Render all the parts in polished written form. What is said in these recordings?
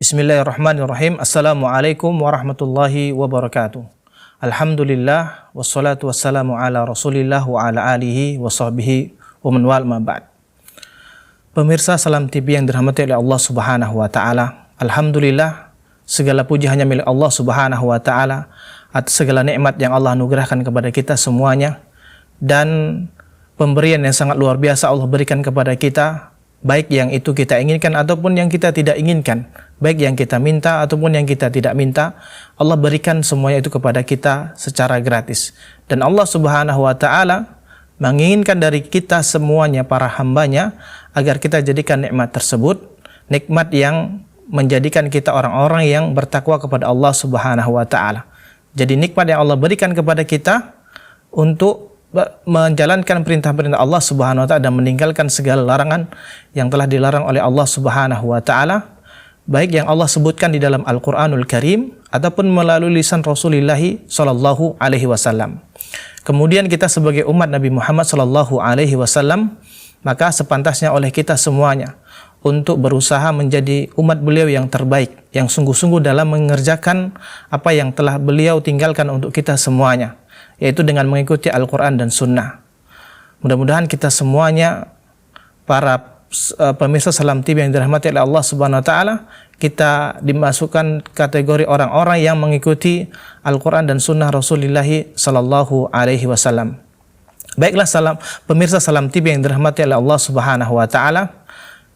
Bismillahirrahmanirrahim. Assalamualaikum warahmatullahi wabarakatuh. Alhamdulillah wassalatu wassalamu ala Rasulillah wa ala alihi wa sahbihi wa man wal ma ba'd. Pemirsa Salam TV yang dirahmati oleh Allah Subhanahu wa taala. Alhamdulillah, segala puji hanya milik Allah Subhanahu wa taala atas segala nikmat yang Allah anugerahkan kepada kita semuanya, dan pemberian yang sangat luar biasa Allah berikan kepada kita, baik yang itu kita inginkan ataupun yang kita tidak inginkan, baik yang kita minta ataupun yang kita tidak minta, Allah berikan semuanya itu kepada kita secara gratis. Dan Allah Subhanahu wa taala menginginkan dari kita semuanya, para hambanya, agar kita jadikan nikmat tersebut nikmat yang menjadikan kita orang-orang yang bertakwa kepada Allah Subhanahu wa taala. Jadi nikmat yang Allah berikan kepada kita untuk menjalankan perintah-perintah Allah Subhanahu wa taala dan meninggalkan segala larangan yang telah dilarang oleh Allah Subhanahu wa taala, baik yang Allah sebutkan di dalam Al-Qur'anul Karim ataupun melalui lisan Rasulullah sallallahu alaihi wasallam. Kemudian kita sebagai umat Nabi Muhammad sallallahu alaihi wasallam, maka sepantasnya oleh kita semuanya untuk berusaha menjadi umat beliau yang terbaik, yang sungguh-sungguh dalam mengerjakan apa yang telah beliau tinggalkan untuk kita semuanya, yaitu dengan mengikuti Al-Quran dan Sunnah. Mudah-mudahan kita semuanya, para pemirsa Salam TV yang dirahmati oleh Allah Subhanahu wa taala, kita dimasukkan kategori orang-orang yang mengikuti Al-Quran dan Sunnah Rasulullah sallallahu alaihi wasallam. Baiklah pemirsa Salam TV yang dirahmati oleh Allah Subhanahu wa taala,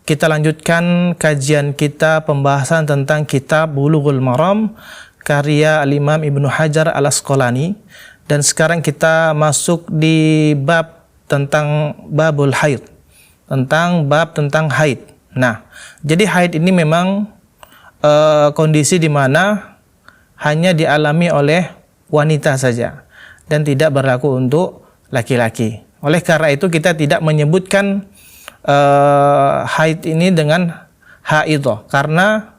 kita lanjutkan kajian kita pembahasan tentang kitab Bulughul Maram karya Al-Imam Ibnu Hajar Al-Asqalani. Dan sekarang kita masuk di bab tentang babul haid, tentang bab tentang haid. Nah, jadi haid ini memang kondisi di mana hanya dialami oleh wanita saja dan tidak berlaku untuk laki-laki. Oleh karena itu kita tidak menyebutkan haid ini dengan haidah, karena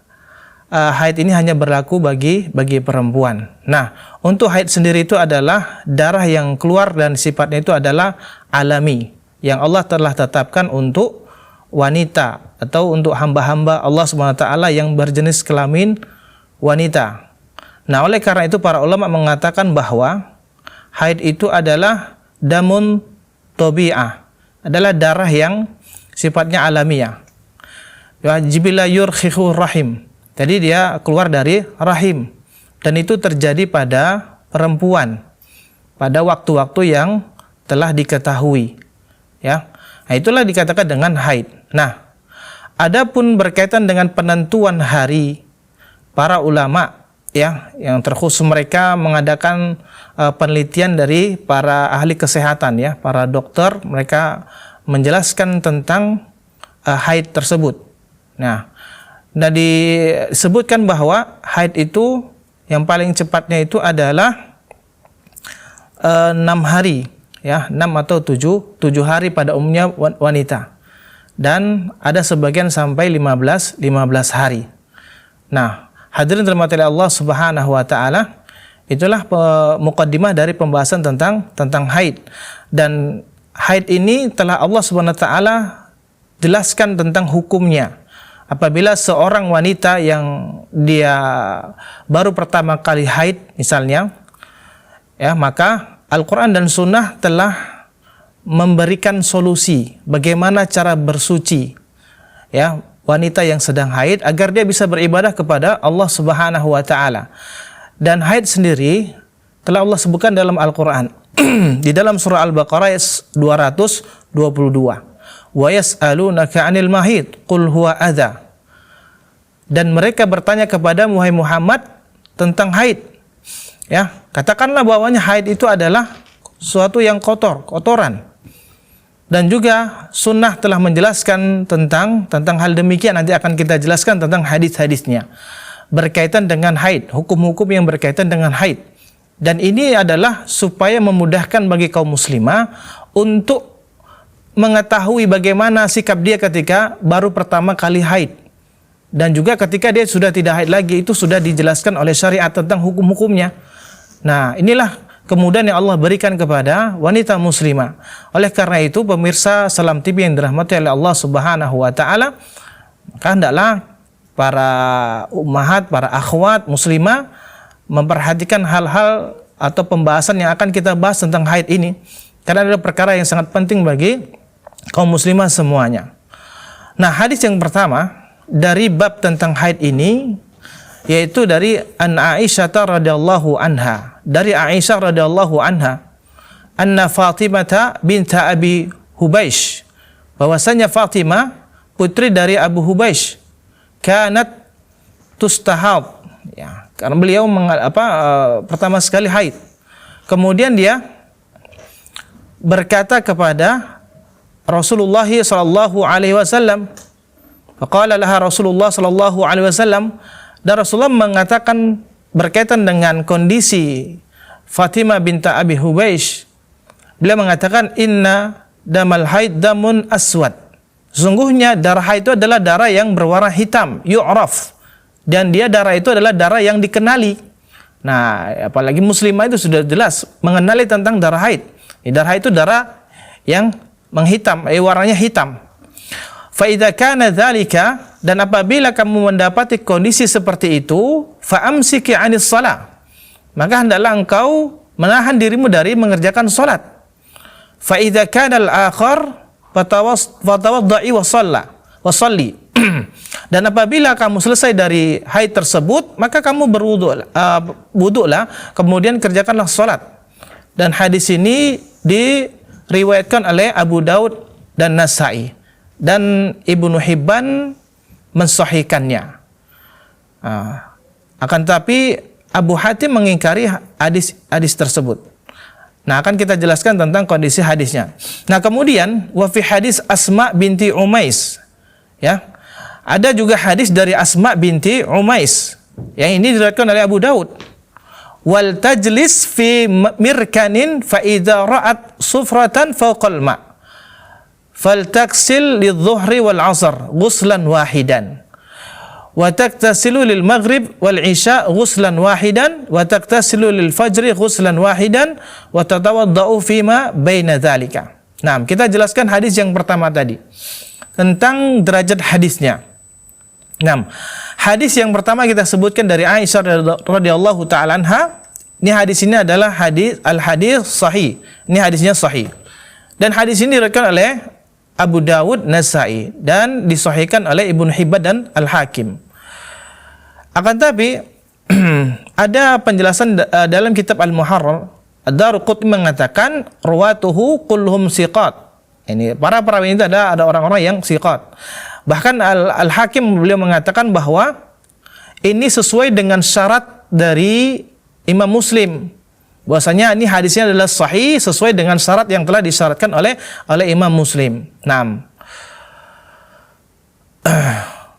haid ini hanya berlaku bagi perempuan. Nah, untuk haid sendiri itu adalah darah yang keluar dan sifatnya itu adalah alami, yang Allah telah tetapkan untuk wanita atau untuk hamba-hamba Allah SWT yang berjenis kelamin wanita. Nah, oleh karena itu para ulama mengatakan bahwa haid itu adalah damun tabi'ah, adalah darah yang sifatnya alamiah. Jibila yurkhihur rahim. Jadi dia keluar dari rahim, dan itu terjadi pada perempuan pada waktu-waktu yang telah diketahui, ya. Nah, itulah dikatakan dengan haid. Nah, adapun berkaitan dengan penentuan hari, para ulama, ya, yang terkhusus mereka mengadakan penelitian dari para ahli kesehatan, ya, para dokter, mereka menjelaskan tentang haid tersebut. Nah, disebutkan bahwa haid itu yang paling cepatnya itu adalah 6 hari, ya, 6 atau 7 hari pada umumnya wanita, dan ada sebagian sampai 15 hari. Nah, hadirin dirahmati Allah Subhanahu wa taala, itulah muqaddimah dari pembahasan tentang haid. Dan haid ini telah Allah Subhanahu wa taala jelaskan tentang hukumnya. Apabila seorang wanita yang dia baru pertama kali haid misalnya, ya, maka Al-Quran dan Sunnah telah memberikan solusi bagaimana cara bersuci, ya, wanita yang sedang haid agar dia bisa beribadah kepada Allah Subhanahu wa taala. Dan haid sendiri telah Allah sebutkan dalam Al-Quran di dalam surah Al-Baqarah ayat 222. Wa yas'alunaka 'anil mahid qul huwa adza. Dan mereka bertanya kepada Muhammad tentang haid. Ya, katakanlah bahwanya haid itu adalah suatu yang kotoran. Dan juga sunnah telah menjelaskan tentang hal demikian. Nanti akan kita jelaskan tentang hadis-hadisnya berkaitan dengan haid, hukum-hukum yang berkaitan dengan haid. Dan ini adalah supaya memudahkan bagi kaum muslimah untuk mengetahui bagaimana sikap dia ketika baru pertama kali haid, dan juga ketika dia sudah tidak haid lagi, itu sudah dijelaskan oleh syariat tentang hukum-hukumnya. Nah, inilah kemudahan yang Allah berikan kepada wanita muslimah. Oleh karena itu, pemirsa Salam TV yang dirahmati oleh Allah Subhanahu wa taala, maka hendaklah para ummahat, para akhwat muslimah memperhatikan hal-hal atau pembahasan yang akan kita bahas tentang haid ini, karena adalah perkara yang sangat penting bagi kaum muslimah semuanya. Nah, hadis yang pertama dari bab tentang haid ini yaitu dari an Aisyah radhiyallahu anha, dari Aisyah radhiyallahu anha, anna Fatimah binta Abi Hubaish, bahwasanya Fatimah putri dari Abu Hubaish, kanat tustahad, ya, karena beliau pertama sekali haid. Kemudian dia berkata kepada Rasulullah sallallahu alaihi wasallam, faqala laha Rasulullah sallallahu alaihi wasallam, dan Rasulullah mengatakan berkaitan dengan kondisi Fatimah binta Abi Hubaish, beliau mengatakan, inna damal haid damun aswad, sesungguhnya darah haid itu adalah darah yang berwarna hitam, yu'raf, dan dia darah itu adalah darah yang dikenali. Nah, apalagi muslimah itu sudah jelas mengenali tentang darah haid. Darah haid itu darah yang menghitam, warnanya hitam. Fa idza kana dzalika, dan apabila kamu mendapati kondisi seperti itu, fa amsiki 'anis shalah, maka hendaklah engkau menahan dirimu dari mengerjakan salat. Fa idza kana al-akhar fatawadda'i wa shalli. Dan apabila kamu selesai dari haid tersebut, maka kamu berwuduklah, kemudian kerjakanlah salat. Dan hadis ini diriwayatkan oleh Abu Daud dan Nasa'i, dan Ibnu Hibban mensahihkannya. Akan tapi Abu Hatim mengingkari hadis tersebut. Nah, akan kita jelaskan tentang kondisi hadisnya. Nah, kemudian wa fi hadis Asma binti Umais, ya. Ada juga hadis dari Asma binti Umais yang ini diriwayatkan oleh Abu Daud. Wal tajlis fi mirkanin fa idza ra'at sufratan fawqal ma faltaksil lidh-dhuhri wal 'ashr ghuslan wahidan wa taktasilu lil maghrib wal 'isya ghuslan wahidan wa taktasilu lil fajri ghuslan wahidan wa tatawaddau fima baina dzalika. Nah, kita jelaskan hadis yang pertama tadi tentang derajat hadisnya. Nah, hadis yang pertama kita sebutkan dari Aisyah radhiyallahu taala anha. Ini hadis ini adalah hadis sahih. Ini hadisnya sahih. Dan hadis ini diriwayatkan oleh Abu Dawud, Nasa'i, dan disahihkan oleh Ibnu Hibban dan Al-Hakim. Akan tapi ada penjelasan dalam kitab Al-Muharrar, Ad-Daruqutni mengatakan ruwatuhu kulluhum siqat. Ini para perawi itu ada orang-orang yang siqat. Bahkan Al-Hakim beliau mengatakan bahwa ini sesuai dengan syarat dari Imam Muslim, bahwasanya ini hadisnya adalah sahih sesuai dengan syarat yang telah disyaratkan oleh Imam Muslim. Nah,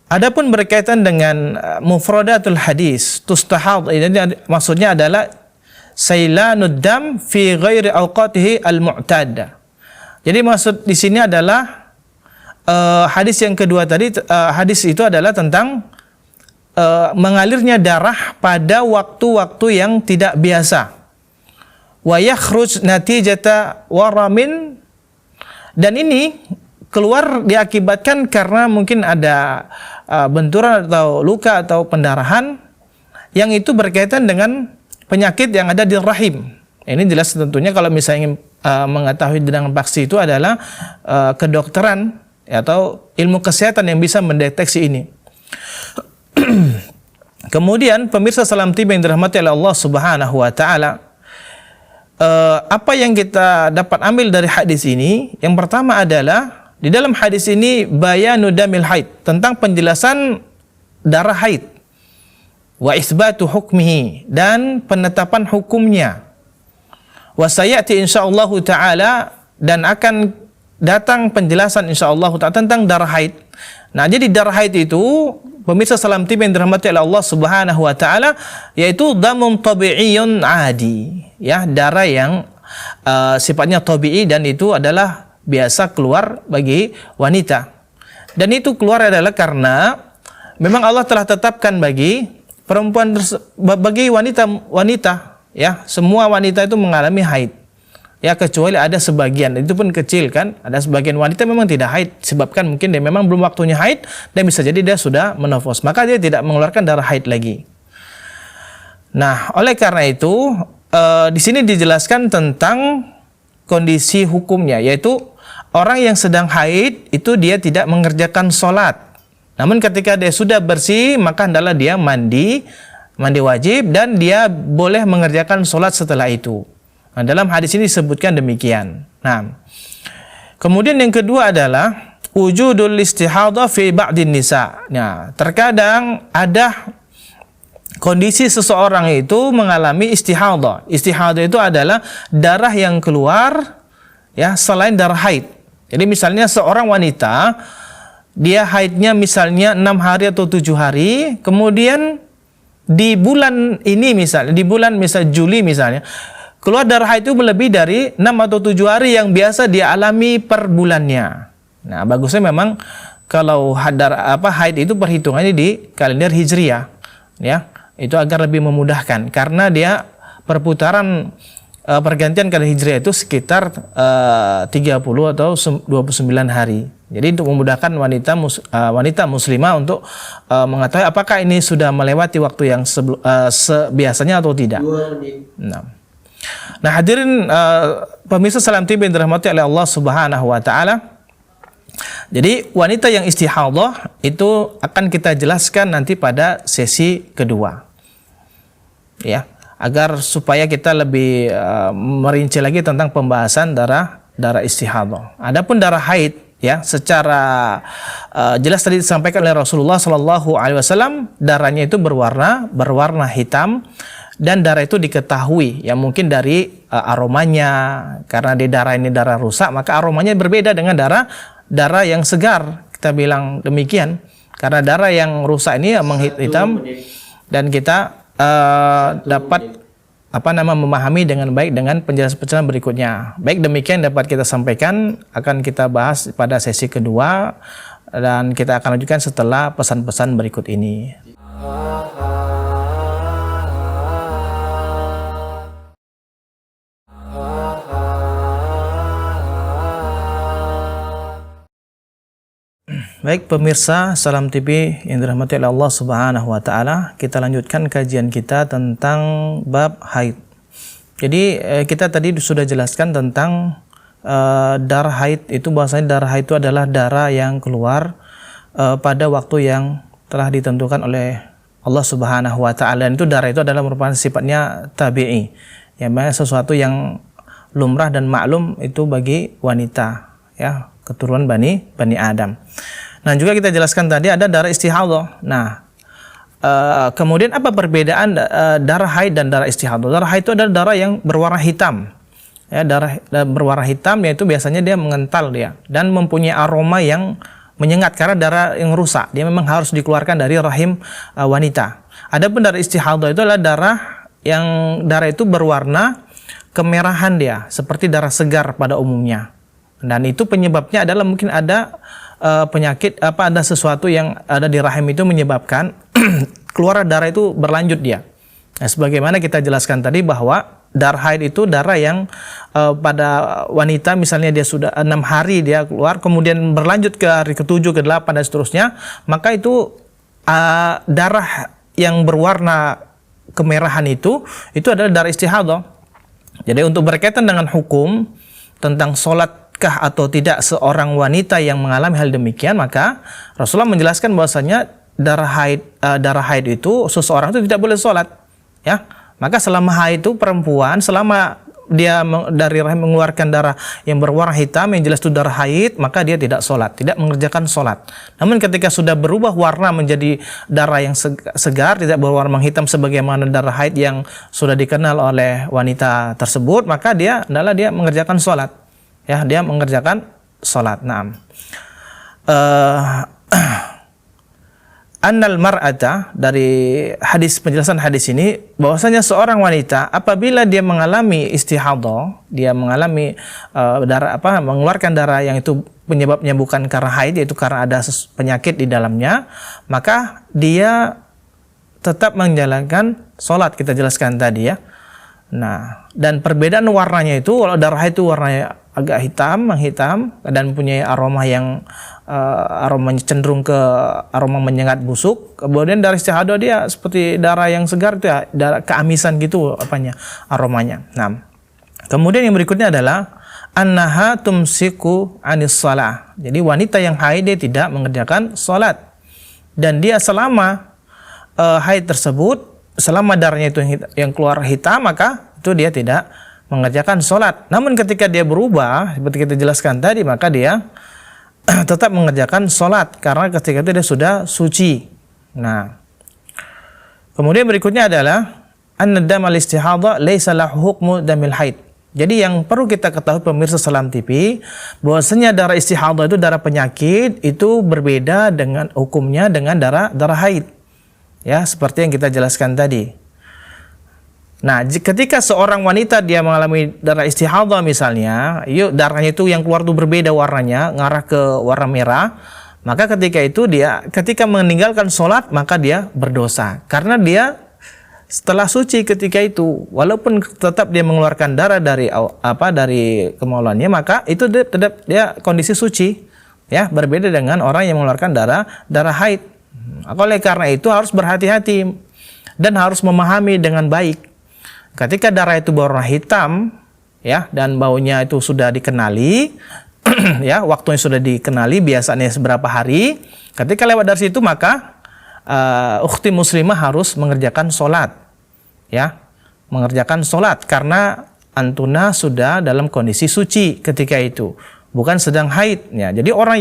adapun berkaitan dengan mufradatul hadis tustahad, ini maksudnya adalah sailanud dam fi ghairi awqatihi al-mu'tad. Jadi maksud di sini adalah hadis yang kedua tadi, hadis itu adalah tentang mengalirnya darah pada waktu-waktu yang tidak biasa. Wa yakhruj natijata waramin, dan ini keluar diakibatkan karena mungkin ada benturan atau luka atau pendarahan yang itu berkaitan dengan penyakit yang ada di rahim. Ini jelas tentunya kalau misalnya mengetahui dengan pasti itu adalah kedokteran atau ilmu kesehatan yang bisa mendeteksi ini. Kemudian pemirsa salam tiba yang dirahmati oleh Allah Subhanahu wa taala, apa yang kita dapat ambil dari hadis ini? Yang pertama adalah di dalam hadis ini bayanu damil haid, tentang penjelasan darah haid, wa isbatu hukmihi, dan penetapan hukumnya. Wa sayati insyaallah taala, dan akan datang penjelasan insyaallah taala tentang darah haid. Nah, jadi darah haid itu pemirsa salam tiba yang dirahmati oleh Allah Subhanahu wa taala, yaitu damun tabi'iyyun adi, ya, darah yang sifatnya tabi'i, dan itu adalah biasa keluar bagi wanita. Dan itu keluar adalah karena memang Allah telah tetapkan bagi bagi wanita, ya, semua wanita itu mengalami haid. ya, kecuali ada sebagian, itu pun kecil kan, ada sebagian wanita memang tidak haid, sebabkan mungkin dia memang belum waktunya haid, dan bisa jadi dia sudah menopause, maka dia tidak mengeluarkan darah haid lagi. Nah, oleh karena itu di sini dijelaskan tentang kondisi hukumnya, yaitu orang yang sedang haid itu dia tidak mengerjakan sholat. Namun ketika dia sudah bersih, maka hendaklah dia mandi wajib, dan dia boleh mengerjakan sholat setelah itu. Nah, dalam hadis ini disebutkan demikian. Nah, kemudian yang kedua adalah wujudul istihadha fi ba'din nisa. Nah, terkadang ada kondisi seseorang itu mengalami istihadha. Istihadha itu adalah darah yang keluar ya selain darah haid. Jadi misalnya seorang wanita, dia haidnya misalnya 6 hari atau 7 hari, kemudian di bulan ini misalnya, di bulan Juli misalnya, keluar darah haid itu lebih dari 6 atau 7 hari yang biasa dia alami per bulannya. Nah, bagusnya memang kalau haid itu perhitungannya di kalender Hijriyah, ya. Itu agar lebih memudahkan, karena dia perputaran pergantian kalender Hijriyah itu sekitar 30 atau 29 hari. Jadi untuk memudahkan wanita muslimah untuk mengetahui apakah ini sudah melewati waktu yang biasanya atau tidak. 2 menit. Nah, hadirin pemirsa Salam TV yang dirahmati oleh Allah Subhanahu wa taala. Jadi wanita yang istihadhah itu akan kita jelaskan nanti pada sesi kedua. Ya, agar supaya kita lebih merinci lagi tentang pembahasan darah istihadhah. Adapun darah haid, ya, secara jelas tadi disampaikan oleh Rasulullah Shallallahu Alaihi Wasallam, darahnya itu berwarna hitam, dan darah itu diketahui ya mungkin dari aromanya, karena di darah ini darah rusak, maka aromanya berbeda dengan darah yang segar, kita bilang demikian, karena darah yang rusak ini menghitam, dan kita dapat memahami dengan baik dengan penjelasan berikutnya. Baik, demikian dapat kita sampaikan, akan kita bahas pada sesi kedua, dan kita akan lanjutkan setelah pesan-pesan berikut ini. Baik pemirsa Salam TV yang dirahmati oleh Allah Subhanahu wa taala, kita lanjutkan kajian kita tentang bab haid. Jadi kita tadi sudah jelaskan tentang darah haid itu, bahwasanya darah haid itu adalah darah yang keluar pada waktu yang telah ditentukan oleh Allah Subhanahu wa taala, dan itu darah itu adalah merupakan sifatnya tabi'i. Ya, sesuatu yang lumrah dan maklum itu bagi wanita, ya, keturunan Bani Adam. Nah, juga kita jelaskan tadi ada darah istihadhah. Nah, kemudian apa perbedaan darah haid dan darah istihadhah? Darah haid itu adalah darah yang berwarna hitam. Ya, darah berwarna hitam, yaitu biasanya dia mengental dia dan mempunyai aroma yang menyengat karena darah yang rusak. Dia memang harus dikeluarkan dari rahim wanita. Adapun darah istihadhah itu adalah darah itu berwarna kemerahan dia, seperti darah segar pada umumnya. Dan itu penyebabnya adalah mungkin ada penyakit, ada sesuatu yang ada di rahim itu menyebabkan keluar darah itu berlanjut dia. Nah, sebagaimana kita jelaskan tadi bahwa darah haid itu darah yang pada wanita misalnya dia sudah 6 hari dia keluar, kemudian berlanjut ke hari ke-7, ke-8 dan seterusnya, maka itu darah yang berwarna kemerahan itu adalah darah istihadhah. Jadi untuk berkaitan dengan hukum tentang sholat atau tidak seorang wanita yang mengalami hal demikian, maka Rasulullah menjelaskan bahwasanya darah haid itu seseorang itu tidak boleh sholat, ya. Maka selama haid itu perempuan, selama dia dari rahim mengeluarkan darah yang berwarna hitam, yang jelas itu darah haid, maka dia tidak sholat, tidak mengerjakan sholat. Namun ketika sudah berubah warna menjadi darah yang segar, tidak berwarna menghitam sebagaimana darah haid yang sudah dikenal oleh wanita tersebut, maka dia mengerjakan sholat. Ya, dia mengerjakan sholat. Naam. Annal mar'ata, dari penjelasan hadis ini, bahwasanya seorang wanita apabila dia mengalami istihadhah, dia mengalami mengeluarkan darah yang itu penyebabnya bukan karena haid, yaitu karena ada penyakit di dalamnya, maka dia tetap menjalankan sholat, kita jelaskan tadi, ya. Nah, dan perbedaan warnanya itu, kalau darah itu warnanya agak hitam, menghitam, dan punya aroma yang aromanya cenderung ke aroma menyengat busuk. Kemudian darah istihadah dia seperti darah yang segar, itu ya, darah keamisan gitu aromanya. Nah, kemudian yang berikutnya adalah annaha tumsiku anis shalah. Jadi wanita yang haid dia tidak mengerjakan salat. Dan dia selama haid tersebut, selama darahnya itu yang keluar hitam, maka itu dia tidak mengerjakan sholat. Namun ketika dia berubah, seperti kita jelaskan tadi, maka dia tetap mengerjakan sholat, karena ketika itu dia sudah suci. Nah, kemudian berikutnya adalah an-damal istihadha laisa lahu hukmu damil haid. Jadi yang perlu kita ketahui pemirsa Salam TV, bahwasanya darah istihadha itu darah penyakit, itu berbeda dengan hukumnya dengan darah haid. Ya, seperti yang kita jelaskan tadi. Nah, ketika seorang wanita dia mengalami darah istihadha misalnya, darahnya itu yang keluar itu berbeda warnanya, ngarah ke warna merah, maka ketika itu dia ketika meninggalkan sholat, maka dia berdosa. Karena dia setelah suci ketika itu, walaupun tetap dia mengeluarkan darah dari kemaluannya, maka itu tetap dia kondisi suci. Ya, berbeda dengan orang yang mengeluarkan darah haid. Oleh karena itu harus berhati-hati dan harus memahami dengan baik. Ketika darah itu berwarna hitam, ya, dan baunya itu sudah dikenali, ya, waktunya sudah dikenali, biasanya seberapa hari. Ketika lewat dari situ, maka ukhti muslimah harus mengerjakan sholat, ya, mengerjakan sholat, karena antuna sudah dalam kondisi suci ketika itu, bukan sedang haid. Ya, jadi orang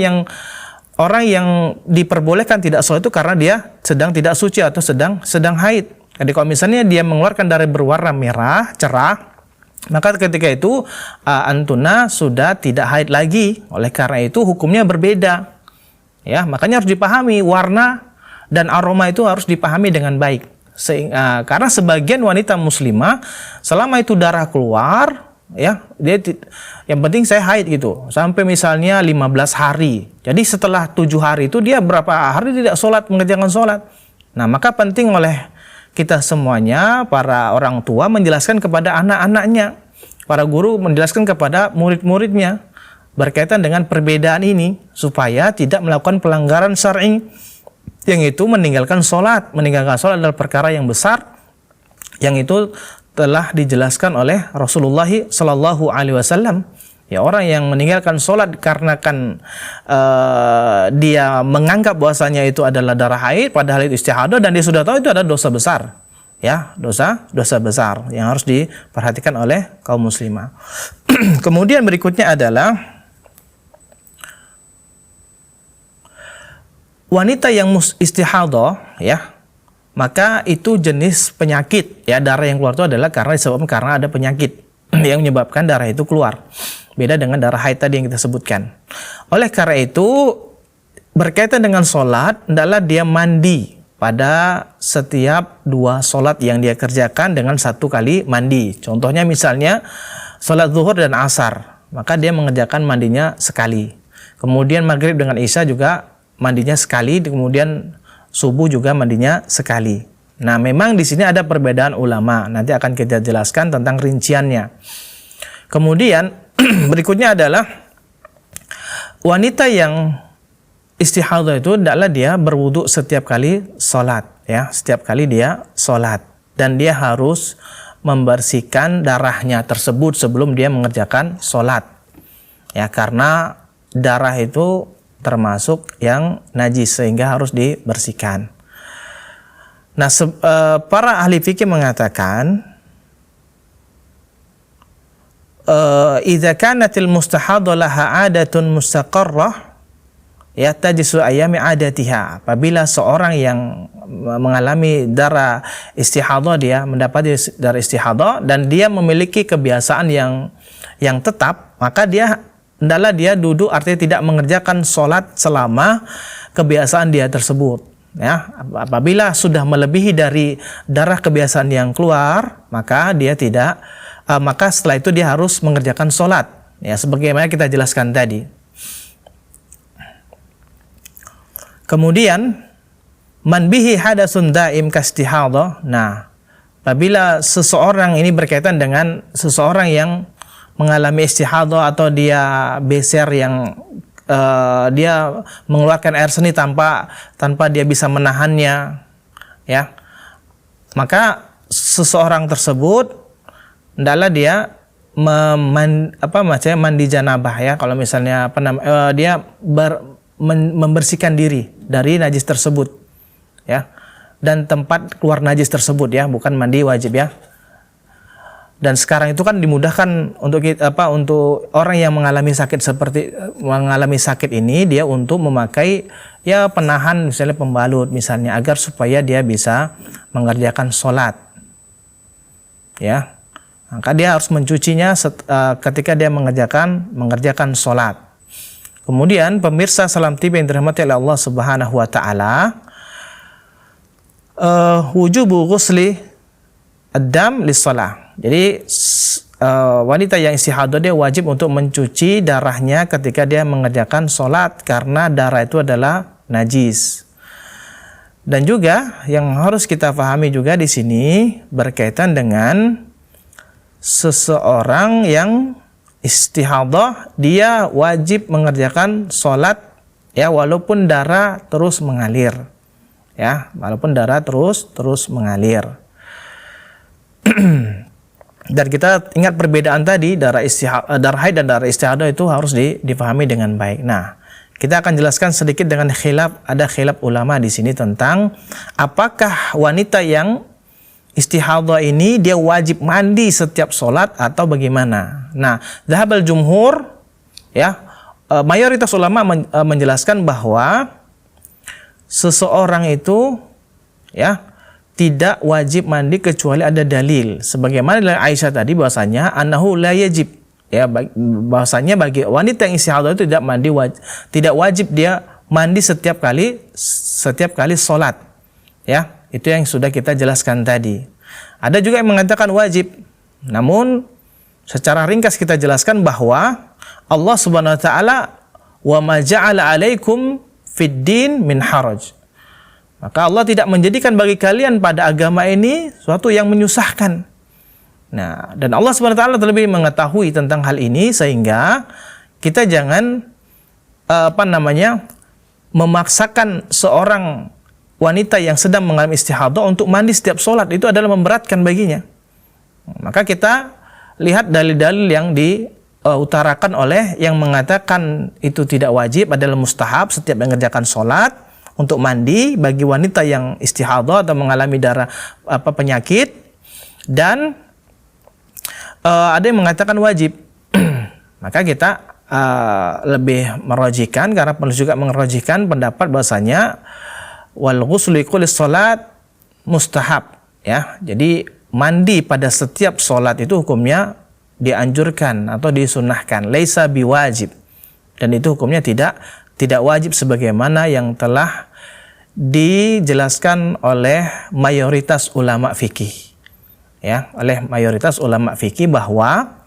yang diperbolehkan tidak sholat itu karena dia sedang tidak suci atau sedang haid. Jadi kalau misalnya dia mengeluarkan darah berwarna merah cerah, maka ketika itu antuna sudah tidak haid lagi. Oleh karena itu hukumnya berbeda. Ya, makanya harus dipahami warna dan aroma itu harus dipahami dengan baik. Karena sebagian wanita muslimah selama itu darah keluar, ya, dia yang penting saya haid gitu sampai misalnya 15 hari. Jadi setelah 7 hari itu dia berapa hari tidak sholat, mengerjakan sholat. Nah, maka penting oleh kita semuanya, para orang tua, menjelaskan kepada anak-anaknya, para guru menjelaskan kepada murid-muridnya berkaitan dengan perbedaan ini, supaya tidak melakukan pelanggaran syar'i, yang itu meninggalkan sholat. Meninggalkan sholat adalah perkara yang besar, yang itu telah dijelaskan oleh Rasulullah Sallallahu Alaihi Wasallam. Ya, orang yang meninggalkan sholat karena dia menganggap bahwasanya itu adalah darah haid, padahal itu istihadah, dan dia sudah tahu itu adalah dosa besar. Ya, dosa besar yang harus diperhatikan oleh kaum muslimah. Kemudian berikutnya adalah wanita yang istihadah, ya, maka itu jenis penyakit, ya, darah yang keluar itu adalah disebabkan karena ada penyakit yang menyebabkan darah itu keluar. Beda dengan darah haid tadi yang kita sebutkan. Oleh karena itu, berkaitan dengan sholat, hendaklah dia mandi pada setiap 2 sholat yang dia kerjakan dengan 1 kali mandi. Contohnya misalnya sholat zuhur dan asar, maka dia mengerjakan mandinya sekali. Kemudian maghrib dengan isya juga mandinya sekali, kemudian subuh juga mandinya sekali. Nah, memang di sini ada perbedaan ulama. Nanti akan kita jelaskan tentang rinciannya. Kemudian berikutnya adalah wanita yang istihadah itu adalah dia berwudu setiap kali sholat, ya, setiap kali dia sholat, dan dia harus membersihkan darahnya tersebut sebelum dia mengerjakan sholat, ya, karena darah itu termasuk yang najis sehingga harus dibersihkan. Nah, para ahli fikih mengatakan idza kanatil mustahadhah laha 'adatun mustaqarrah ya tajisu ayami 'adatiha. Apabila seorang yang mengalami darah istihadah, dia mendapat darah istihadah dan dia memiliki kebiasaan yang tetap, maka hendaklah dia duduk, artinya tidak mengerjakan sholat selama kebiasaan dia tersebut. Ya, apabila sudah melebihi dari darah kebiasaan yang keluar, maka dia tidak maka setelah itu dia harus mengerjakan sholat, ya, sebagaimana kita jelaskan tadi. Kemudian man bihi hadasun daim kastihadah. Nah, apabila seseorang ini berkaitan dengan seseorang yang mengalami istihadah atau dia beser yang dia mengeluarkan air seni tanpa dia bisa menahannya, ya, maka seseorang tersebut hendaklah dia mandi janabah, ya. Kalau misalnya dia membersihkan diri dari najis tersebut, ya, dan tempat keluar najis tersebut, ya, bukan mandi wajib, ya. Dan sekarang itu kan dimudahkan untuk untuk orang yang mengalami sakit ini, dia untuk memakai, ya, penahan, misalnya pembalut misalnya, agar supaya dia bisa mengerjakan sholat, ya. Maka dia harus mencucinya ketika dia mengerjakan sholat. Kemudian pemirsa Salam TV yang dirahmati oleh Allah Subhanahu wa taala, wujubu ghusli ad-dam lis-shalah. Jadi wanita yang istihadah dia wajib untuk mencuci darahnya ketika dia mengerjakan sholat, karena darah itu adalah najis. Dan juga yang harus kita pahami juga di sini berkaitan dengan seseorang yang istihadah, dia wajib mengerjakan sholat, ya, walaupun darah terus mengalir, ya, walaupun darah terus mengalir. Dan kita ingat perbedaan tadi, darah haid dan darah istihadah itu harus dipahami dengan baik. Nah, kita akan jelaskan sedikit dengan ada khilaf ulama di sini tentang apakah wanita yang istihadah ini dia wajib mandi setiap sholat atau bagaimana. Nah, dhahabal jumhur, ya, mayoritas ulama menjelaskan bahwa seseorang itu, ya, tidak wajib mandi kecuali ada dalil. Sebagaimana dari Aisyah tadi bahwasanya annahu la yajib, ya, bahwasanya bagi wanita yang istihadah itu tidak wajib dia mandi setiap kali sholat, ya. Itu yang sudah kita jelaskan tadi. Ada juga yang mengatakan wajib. Namun secara ringkas kita jelaskan bahwa Allah Subhanahu wa taala, wa ma ja'ala 'alaikum fid din min haraj. Maka Allah tidak menjadikan bagi kalian pada agama ini suatu yang menyusahkan. Nah, dan Allah Subhanahu wa taala terlebih mengetahui tentang hal ini, sehingga kita jangan memaksakan seorang wanita yang sedang mengalami istihadah untuk mandi setiap sholat. Itu adalah memberatkan baginya. Maka kita lihat dalil-dalil yang diutarakan oleh yang mengatakan itu tidak wajib, adalah mustahab setiap mengerjakan sholat untuk mandi bagi wanita yang istihadah atau mengalami penyakit. Dan ada yang mengatakan wajib. Maka kita lebih merojihkan, karena perlu juga merojihkan pendapat bahasanya wal ghuslu kulli salat mustahab, ya. Jadi mandi pada setiap salat itu hukumnya dianjurkan atau disunahkan, laisa biwajib. Dan itu hukumnya tidak wajib sebagaimana yang telah dijelaskan oleh mayoritas ulama fikih, ya, oleh mayoritas ulama fikih bahwa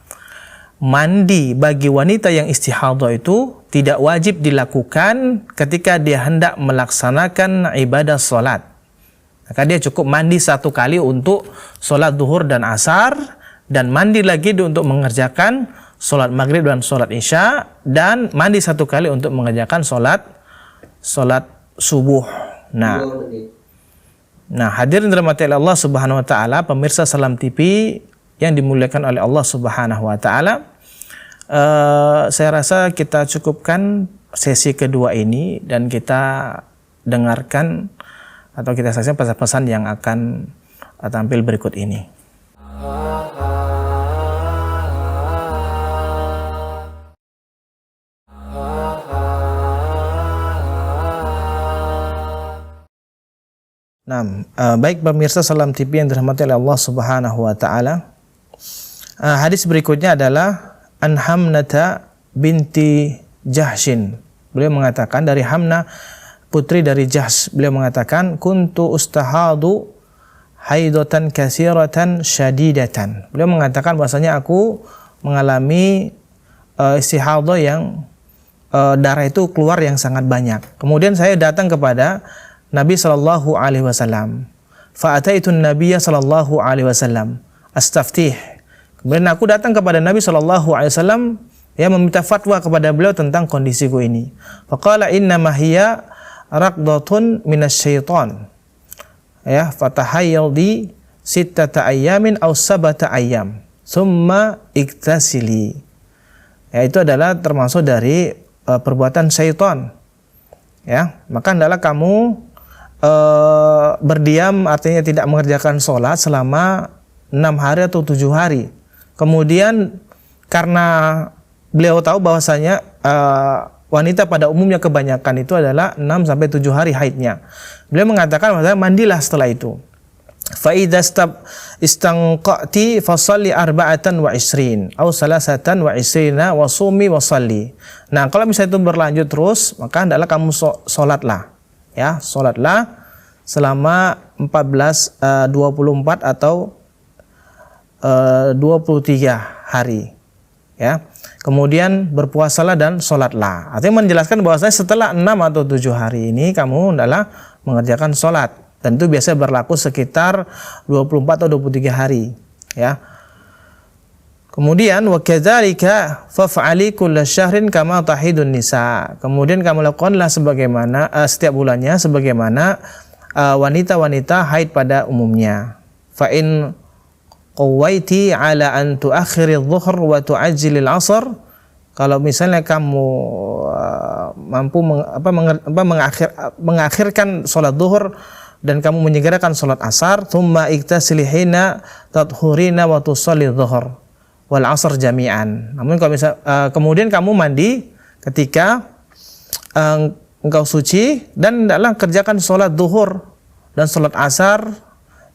mandi bagi wanita yang istihadah itu tidak wajib dilakukan ketika dia hendak melaksanakan ibadah sholat. Maka dia cukup mandi satu kali untuk sholat duhur dan asar, dan mandi lagi untuk mengerjakan sholat maghrib dan sholat isya, dan mandi satu kali untuk mengerjakan sholat subuh. Nah, hadirin dirahmati Allah Subhanahu wa taala, pemirsa Salam TV yang dimuliakan oleh Allah Subhanahu wa taala. Saya rasa kita cukupkan sesi kedua ini, dan kita dengarkan atau kita saksikan pesan-pesan yang akan tampil berikut ini. Nah, baik pemirsa Salam TV yang dirahmati oleh Allah Subhanahu wa taala. Hadis berikutnya adalah an Hamnata binti Jahshin. Beliau mengatakan dari Hamnah putri dari Jahsh. Beliau mengatakan kuntu ustahadu haidatan katsiratan syadidatan. Beliau mengatakan bahwasanya aku mengalami istihadah yang darah itu keluar yang sangat banyak. Kemudian saya datang kepada Nabi Shallallahu alaihi wasallam. fa ataitun nabiyya sallallahu alaihi wasallam astaftih. Kemudian aku datang kepada Nabi sallallahu alaihi wasallam ya meminta fatwa kepada beliau tentang kondisiku ini. Faqala inna ma hiya raqdatun minasyaiton. Ya, fatahayyadi sittata ayyamin aw sabata ayyam. Summa iktasili. Ya, itu adalah termasuk dari perbuatan syaitan. Ya, maka hendaklah kamu berdiam, artinya tidak mengerjakan sholat selama 6 hari atau 7 hari. Kemudian karena beliau tahu bahwasanya wanita pada umumnya kebanyakan itu adalah 6 sampai 7 hari haidnya. Beliau mengatakan bahwa mandilah setelah itu. Fa idza istanqati fasalli 24 atau 23 wa sumi wa salli. Nah, kalau misalnya itu berlanjut terus, maka hendaklah kamu salatlah. Ya, salatlah selama 24 atau 23 hari. Ya. Kemudian berpuasalah dan salatlah. Artinya menjelaskan bahwasanya setelah 6 atau 7 hari ini kamu hendaklah mengerjakan salat. Dan itu biasanya berlaku sekitar 24 atau 23 hari, ya. Kemudian wa kadzalika faf'ali kulla syahrin kama tahidun nisa. Kemudian kamu lakukanlah sebagaimana setiap bulannya sebagaimana wanita-wanita haid pada umumnya. Fa in qawaiti ala an tuakhiri adh-dhuhr wa tu'ajjili al-'ashr. Kalau misalnya kamu mampu mengakhirkan salat zuhur dan kamu menyegerakan salat asar, thumma iktasili hina tadhurina wa tusalli dhuhr wal asr jami'an. Namun kalau kemudian kamu mandi ketika engkau suci dan hendaklah kerjakan salat zuhur dan salat asar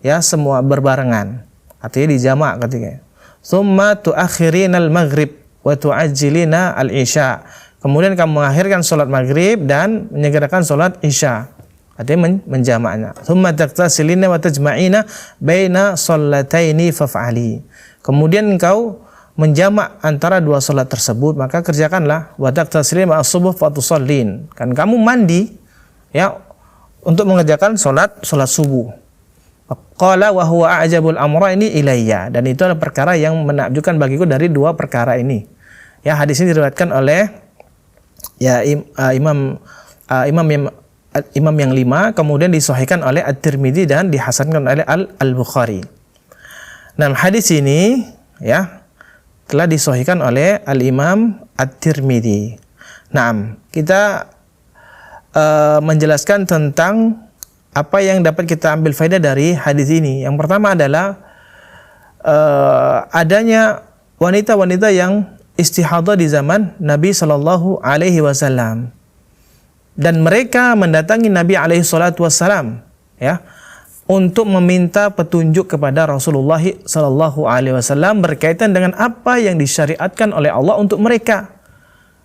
ya semua berbarengan. Artinya dijamak ketika. Thumma tuakhirina al-maghrib wa tu'ajjilina al-isya. Kemudian kamu mengakhirkan salat maghrib dan menyegerakan salat isya. Artinya menjamaknya. Thumma taqtasilina wa tajma'ina baina sallataini faf'ali. Kemudian engkau menjamak antara dua salat tersebut, maka kerjakanlah wa taqtasilina ma'as subuh fa tusallin. Kan kamu mandi ya untuk mengerjakan salat subuh. Qala wa huwa a'jabul amrayni ilayya, dan itu adalah perkara yang menakjubkan bagiku dari dua perkara ini. Ya, hadis ini diriwayatkan oleh ya Imam yang 5, kemudian disahihkan oleh At-Tirmidzi dan dihasankan oleh Al-Bukhari. Nah, hadis ini ya telah disahihkan oleh Al-Imam At-Tirmidzi. Nah, kita menjelaskan tentang apa yang dapat kita ambil faedah dari hadis ini. Yang pertama adalah adanya wanita-wanita yang istihadah di zaman Nabi Shallallahu Alaihi Wasallam. Dan mereka mendatangi Nabi alaihi salatu wassalam ya untuk meminta petunjuk kepada Rasulullah sallallahu alaihi wasallam berkaitan dengan apa yang disyariatkan oleh Allah untuk mereka.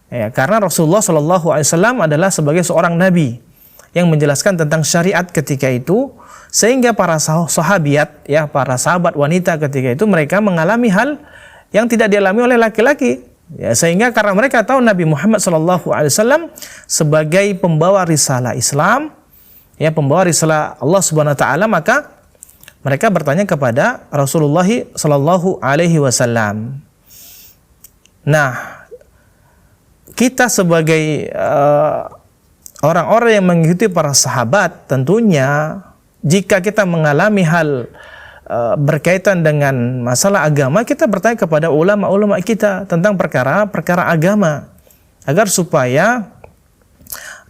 Ya, karena Rasulullah sallallahu alaihi wasallam adalah sebagai seorang nabi yang menjelaskan tentang syariat ketika itu, sehingga para sahabiat ya, para sahabat wanita ketika itu mereka mengalami hal yang tidak dialami oleh laki-laki. Ya, sehingga karena mereka tahu Nabi Muhammad SAW sebagai pembawa risalah Islam, ya pembawa risalah Allah Subhanahu Wa Taala, maka mereka bertanya kepada Rasulullah Sallallahu Alaihi Wasallam. Nah, kita sebagai orang-orang yang mengikuti para sahabat, tentunya jika kita mengalami hal berkaitan dengan masalah agama, kita bertanya kepada ulama-ulama kita tentang perkara-perkara agama, agar supaya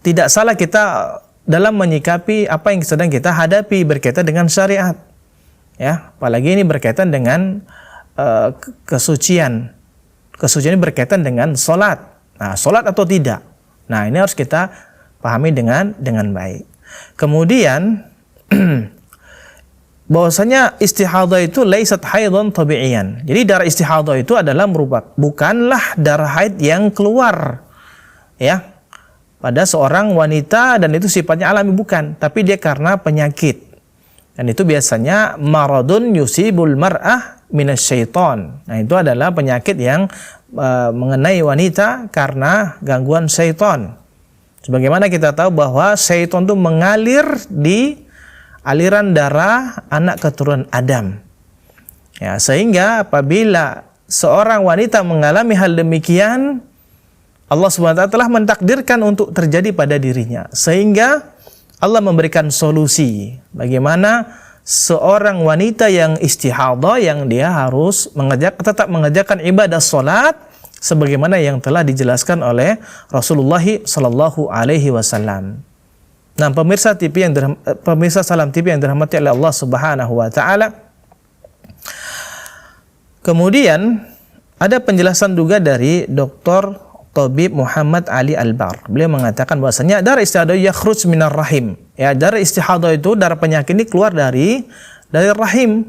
tidak salah kita dalam menyikapi apa yang sedang kita hadapi berkaitan dengan syariat. Ya, apalagi ini berkaitan dengan kesucian. Kesucian ini berkaitan dengan sholat. Nah, sholat atau tidak? Nah, ini harus kita pahami dengan baik. Kemudian bahwasanya istihadah itu laisat haidhan tabi'iyan. Jadi darah istihadah itu adalah bukanlah darah haid yang keluar ya pada seorang wanita, dan itu sifatnya alami, bukan, tapi dia karena penyakit. Dan itu biasanya maradun yusibul mar'ah minasyaiton. Nah, itu adalah penyakit yang mengenai wanita karena gangguan syaitan. Sebagaimana kita tahu bahwa syaitan itu mengalir di aliran darah anak keturunan Adam. Ya, sehingga apabila seorang wanita mengalami hal demikian, Allah SWT telah mentakdirkan untuk terjadi pada dirinya. Sehingga Allah memberikan solusi bagaimana seorang wanita yang istihadah, yang dia harus tetap mengerjakan ibadah salat sebagaimana yang telah dijelaskan oleh Rasulullah sallallahu alaihi wasallam. Nah, pemirsa Salam TV yang dirahmati oleh Allah Subhanahu wa taala. Kemudian ada penjelasan juga dari Dr. Tabib Muhammad Ali Al-Bar. Beliau mengatakan bahwasanya darah istihadah yakhruj minar rahim. Ya, darah istihadah itu, darah penyakit ini keluar dari rahim,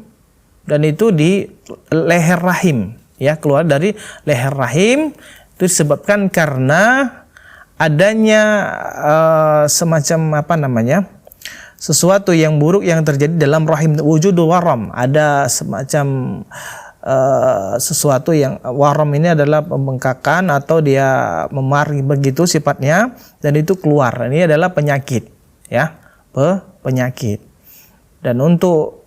dan itu di leher rahim. Ya, keluar dari leher rahim itu disebabkan karena adanya semacam sesuatu yang buruk yang terjadi dalam rahim, wujudul waram. Ada semacam sesuatu yang waram ini adalah pembengkakan atau dia memar begitu sifatnya, dan itu keluar. Ini adalah penyakit, ya, penyakit. Dan untuk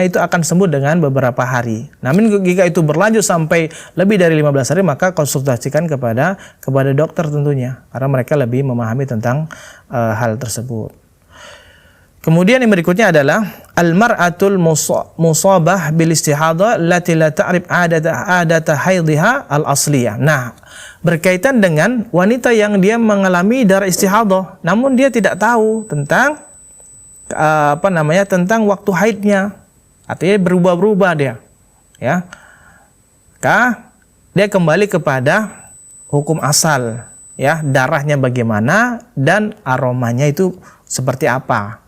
itu akan sembuh dengan beberapa hari. Namun jika itu berlanjut sampai lebih dari 15 hari, maka konsultasikan kepada dokter tentunya, karena mereka lebih memahami tentang hal tersebut. Kemudian yang berikutnya adalah al-mar'atul musabah bil istihadah allati la ta'rif adata haidha al-asliyah. Nah, berkaitan dengan wanita yang dia mengalami darah istihadah namun dia tidak tahu tentang tentang waktu haidnya. Artinya berubah-ubah dia. Ya. Dia kembali kepada hukum asal, ya, darahnya bagaimana dan aromanya itu seperti apa.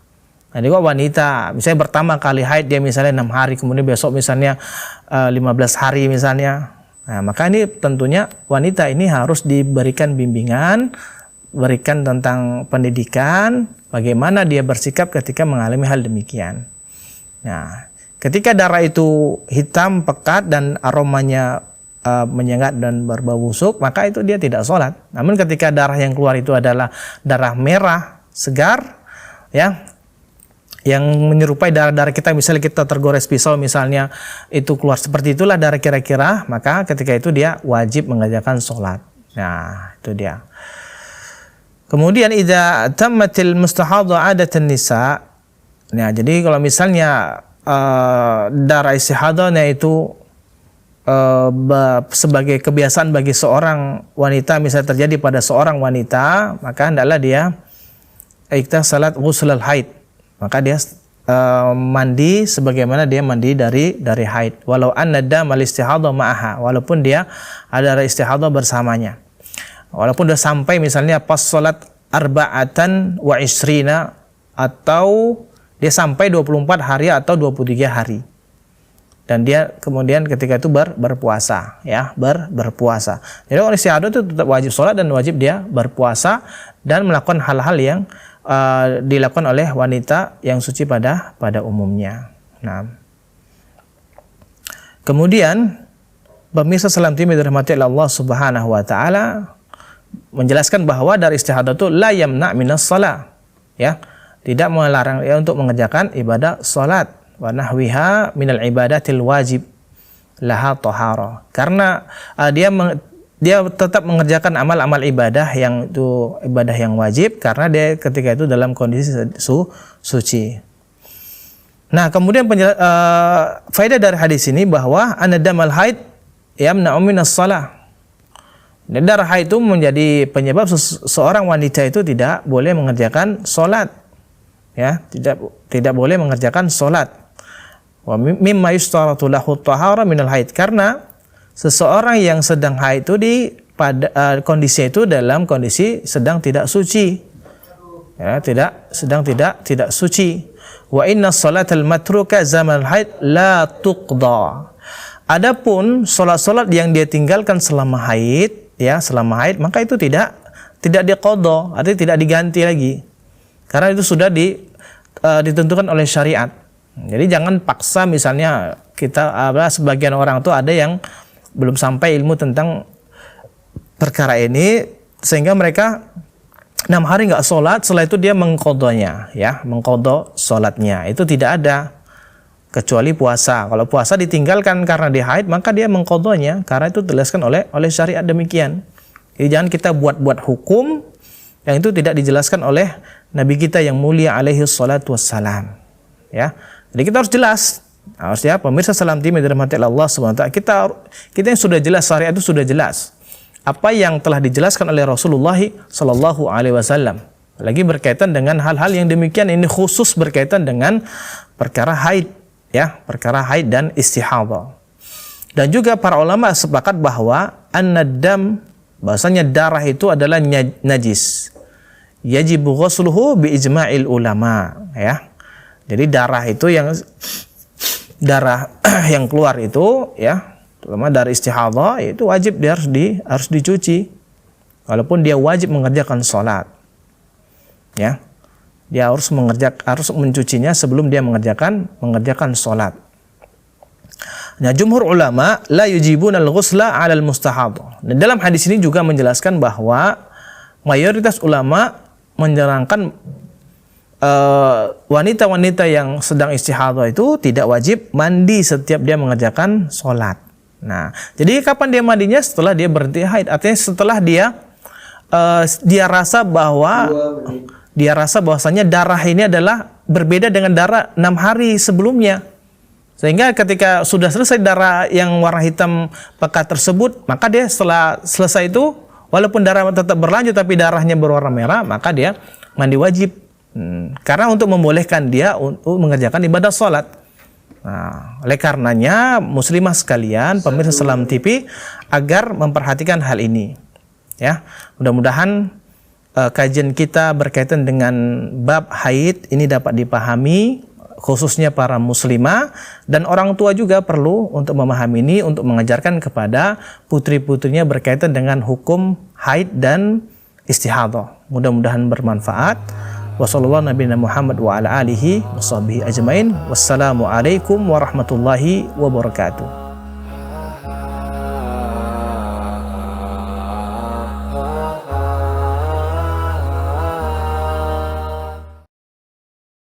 Nah, juga wanita misalnya pertama kali haid dia misalnya 6 hari, kemudian besok misalnya 15 hari misalnya. Nah, maka ini tentunya wanita ini harus diberikan bimbingan, berikan tentang pendidikan, bagaimana dia bersikap ketika mengalami hal demikian. Nah, ketika darah itu hitam, pekat dan aromanya menyengat dan berbau busuk, maka itu dia tidak sholat. Namun ketika darah yang keluar itu adalah darah merah, segar, ya, yang menyerupai darah-darah kita, misalnya kita tergores pisau misalnya, itu keluar seperti itulah darah kira-kira, maka ketika itu dia wajib mengerjakan sholat. Nah, itu dia. Kemudian idza tammatil mustahadah adatan nisa. Nah, jadi kalau misalnya darah istihadahnya itu sebagai kebiasaan bagi seorang wanita, misalnya terjadi pada seorang wanita, maka hendaklah dia iktasalat ghusl al-haid. Maka dia mandi sebagaimana dia mandi dari haid, walau anna damal istihadah ma'aha, walaupun dia ada istihadah bersamanya, walaupun dia sampai misalnya pas salat arba'atan wa isrina, atau dia sampai 24 hari atau 23 hari, dan dia kemudian ketika itu berpuasa, ya, berpuasa. Jadi orang istihadah itu tetap wajib salat dan wajib dia berpuasa dan melakukan hal-hal yang dilakukan oleh wanita yang suci pada umumnya. Nah, kemudian pemirsa Salam TV dirahmati Allah Subhanahu wa taala menjelaskan bahwa dari istihadah itu la yamna minas shalah, ya, tidak melarang ya untuk mengerjakan ibadah salat, wa nahwiha minal ibadatil wajib laha tahara, karena dia tetap mengerjakan amal-amal ibadah yang itu ibadah yang wajib, karena dia ketika itu dalam kondisi suci. Nah, kemudian faedah dari hadis ini bahwa anadamal haid yamna'u minas shalah. Dan darah haid itu menjadi penyebab seorang wanita itu tidak boleh mengerjakan salat. Ya, tidak boleh mengerjakan salat. Wa mimma yustaratu lahu tahara minal haid, karena seseorang yang sedang haid itu kondisi itu dalam kondisi sedang tidak suci, ya, sedang tidak suci. Wa inna salatal matruka zaman haid la tuqda. Adapun salat-salat yang dia tinggalkan selama haid, ya, maka itu tidak diqadha, artinya tidak diganti lagi, karena itu sudah ditentukan oleh syariat. Jadi jangan paksa, misalnya sebagian orang tuh ada yang belum sampai ilmu tentang perkara ini, sehingga mereka 6 hari nggak sholat, setelah itu dia mengqadhanya, ya, mengqadha sholatnya. Itu tidak ada kecuali puasa. Kalau puasa ditinggalkan karena dia haid, maka dia mengqadhanya karena itu dijelaskan oleh syariat demikian. Jadi jangan kita buat-buat hukum yang itu tidak dijelaskan oleh Nabi kita yang mulia alaihi salatu wassalam. Ya. Jadi kita harus jelas. Harus ya, pemirsa Salam TV dirahmati Allah Subhanahu wa taala. Kita yang sudah jelas, syariat itu sudah jelas. Apa yang telah dijelaskan oleh Rasulullah sallallahu alaihi wasallam. Lagi berkaitan dengan hal-hal yang demikian, ini khusus berkaitan dengan perkara haid, ya, perkara haid dan istihadah. Dan juga para ulama sepakat bahwa an-nadam, bahasanya darah itu adalah najis. Yajibu ghusluhu bi ijma'il ulama, ya. Jadi darah itu yang keluar itu, ya, terutama dari istihadah, itu wajib dia harus dicuci walaupun dia wajib mengerjakan sholat, ya, dia harus mencucinya sebelum dia mengerjakan sholat. Nah, jumhur ulama la yujibuna al-ghusla 'ala al-mustahadhah. Dan dalam hadis ini juga menjelaskan bahwa mayoritas ulama menerangkan wanita-wanita yang sedang istihadah itu tidak wajib mandi setiap dia mengerjakan sholat. Nah, jadi kapan dia mandinya? Setelah dia berhenti haid. Artinya setelah dia rasa bahwasanya darah ini adalah berbeda dengan darah 6 hari sebelumnya. Sehingga ketika sudah selesai darah yang warna hitam pekat tersebut, maka dia setelah selesai itu, walaupun darah tetap berlanjut tapi darahnya berwarna merah, maka dia mandi wajib. Karena untuk membolehkan dia untuk mengerjakan ibadah sholat. Nah, oleh karenanya muslimah sekalian, pemirsa Salam TV, agar memperhatikan hal ini, ya. Mudah-mudahan kajian kita berkaitan dengan bab haid ini dapat dipahami, khususnya para muslimah, dan orang tua juga perlu untuk memahami ini, untuk mengajarkan kepada putri-putrinya berkaitan dengan hukum haid dan istihadah. Mudah-mudahan bermanfaat. Wassallallahu nabiyana Muhammad wa ala alihi wa sahbihi ajmain. Wassalamualaikum warahmatullahi wabarakatuh.